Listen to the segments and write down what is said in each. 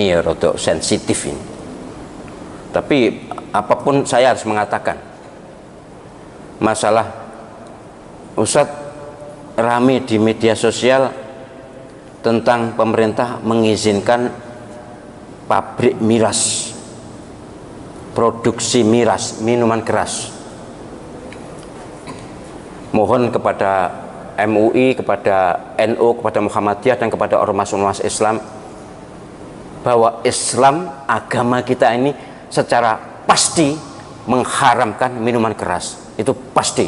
ini ya rada sensitif ini. Tapi apapun saya harus mengatakan, masalah Ustadz rame di media sosial tentang pemerintah mengizinkan pabrik miras, produksi miras, minuman keras. Mohon kepada MUI, kepada NU, kepada Muhammadiyah, dan kepada ormas-ormas Islam, bahwa Islam, agama kita ini secara pasti mengharamkan minuman keras. Itu pasti.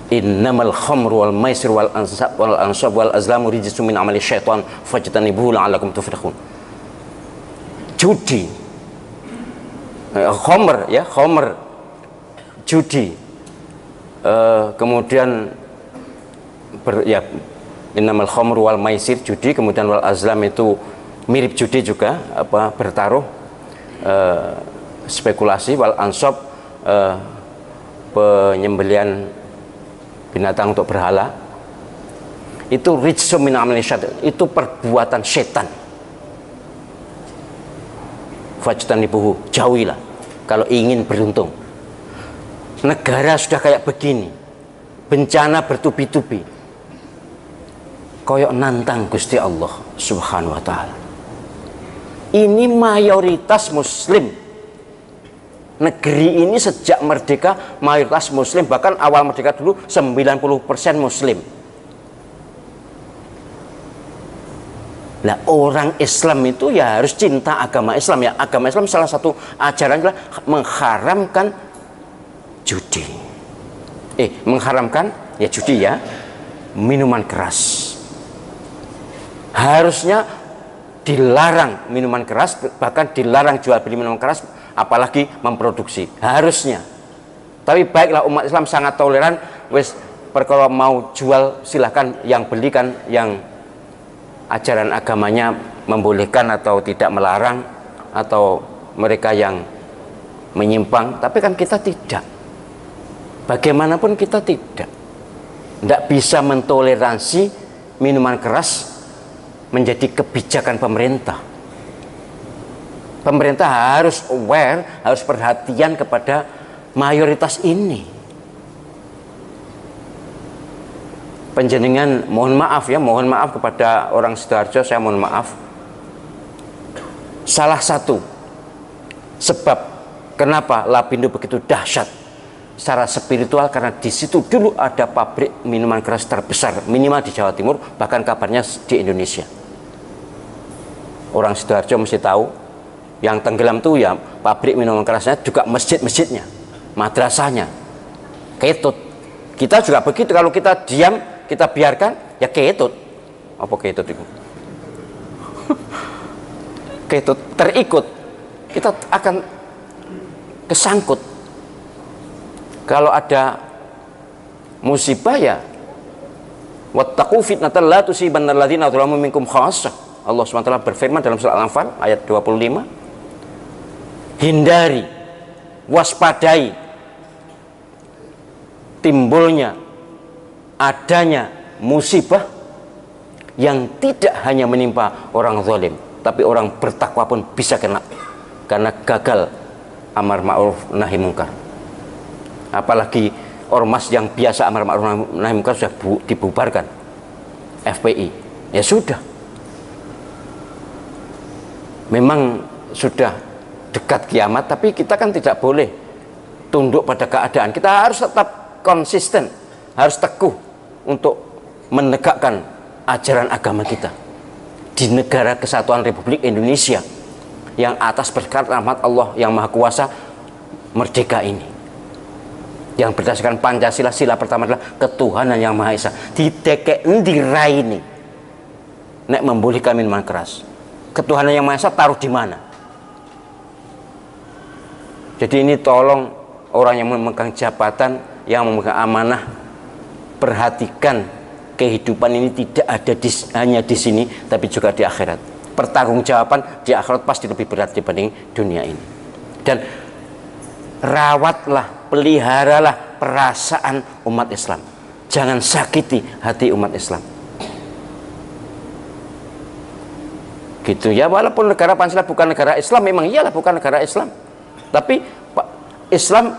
Innamal khamru wal maisir wal ansab wal azlamu rijsun min amali syaitan fajtanibuhu la'allakum tuflihun. Judi, khamr ya, khamr, judi, kemudian innamal khamru wal maisir, judi, kemudian wal azlam itu mirip judi juga, bertaruh, spekulasi, wal ansab, penyembelian binatang untuk berhala, itu rijsum min amali syaitan, itu perbuatan setan. Fajtanibuhu, jauhilah kalau ingin beruntung. Negara sudah kayak begini, bencana bertubi-tubi, koyok nantang Gusti Allah Subhanahu wa ta'ala. Ini mayoritas muslim. Negeri ini sejak merdeka mayoritas muslim, bahkan awal merdeka dulu 90% muslim. Nah, orang Islam itu ya harus cinta agama Islam ya. Agama Islam salah satu ajaran adalah mengharamkan judi. Mengharamkan ya judi ya, minuman keras. Harusnya dilarang minuman keras, bahkan dilarang jual beli minuman keras, apalagi memproduksi, harusnya. Tapi baiklah, umat Islam sangat toleran, wes perkara mau jual silahkan, yang belikan yang ajaran agamanya membolehkan atau tidak melarang, atau mereka yang menyimpang. Tapi kan kita tidak, bagaimanapun kita tidak bisa mentoleransi minuman keras menjadi kebijakan pemerintah. Pemerintah harus aware, harus perhatian kepada mayoritas ini. Panjenengan mohon maaf ya, mohon maaf kepada orang Sidoarjo, saya mohon maaf. Salah satu sebab kenapa Lapindo begitu dahsyat secara spiritual, karena di situ dulu ada pabrik minuman keras terbesar, minimal di Jawa Timur, bahkan kabarnya di Indonesia. Orang Sidoarjo mesti tahu, yang tenggelam tuh ya pabrik minuman kerasnya, juga masjid-masjidnya, madrasahnya, ketut. Kita juga begitu, kalau kita diam, kita biarkan, ya ketut. Apa ketut itu? Ketut, terikut, kita akan kesangkut. Kalau ada musibah ya, wattaqu fitnatan la tusibanna alladziina dzalamu minkum khassah. Allah SWT berfirman dalam surat Al-Anfal ayat 25, hindari, waspadai timbulnya, adanya musibah yang tidak hanya menimpa orang zalim, tapi orang bertakwa pun bisa kena, karena gagal amar ma'ruf nahi mungkar. Apalagi ormas yang biasa amar ma'ruf nahi mungkar sudah dibubarkan, FPI, ya sudah, memang sudah dekat kiamat. Tapi kita kan tidak boleh tunduk pada keadaan, kita harus tetap konsisten, harus teguh untuk menegakkan ajaran agama kita di negara kesatuan Republik Indonesia yang atas berkat rahmat Allah yang Maha Kuasa merdeka ini, yang berdasarkan Pancasila. Sila pertama adalah ketuhanan yang Maha Esa. Didekek ndirai ini nek membolehkan minuman keras, ketuhanan yang Maha Esa taruh di mana? Jadi ini tolong orang yang memegang jabatan, yang memegang amanah, perhatikan kehidupan ini tidak ada hanya di sini, tapi juga di akhirat. Pertanggungjawaban di akhirat pasti lebih berat dibanding dunia ini. Dan rawatlah, peliharalah perasaan umat Islam. Jangan sakiti hati umat Islam. gitu ya. Walaupun negara Pancasila bukan negara Islam, memang iyalah bukan negara Islam, tapi Islam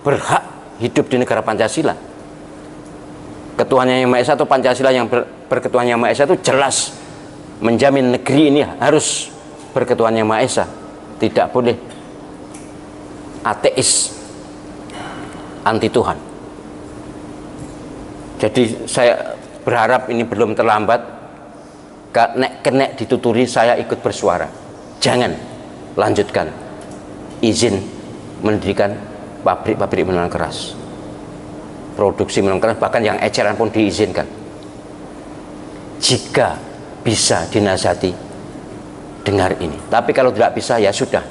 berhak hidup di negara Pancasila. Ketuhanan Yang Maha Esa atau Pancasila yang berketuhanan Yang Maha Esa itu jelas menjamin negeri ini harus berketuhanan Yang Maha Esa, tidak boleh ateis, anti Tuhan. Jadi saya berharap ini belum terlambat, kenek dituturi saya ikut bersuara, jangan lanjutkan izin mendirikan pabrik minuman keras, produksi minuman keras, bahkan yang eceran pun diizinkan. Jika bisa dinasihati, dengar ini. Tapi kalau tidak bisa, ya sudah,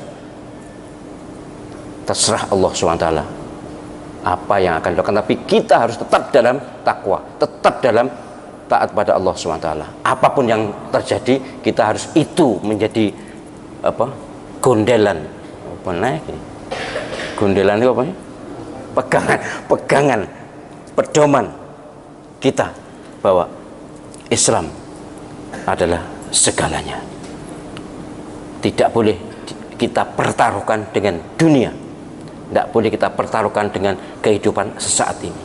terserah Allah SWT apa yang akan dilakukan. Tapi kita harus tetap dalam takwa, tetap dalam taat pada Allah SWT. Apapun yang terjadi, kita harus itu menjadi gondelan. Gondelan itu apa? Pegangan, pedoman kita bahwa Islam adalah segalanya. Tidak boleh kita pertaruhkan dengan dunia, tidak boleh kita pertaruhkan dengan kehidupan sesaat ini.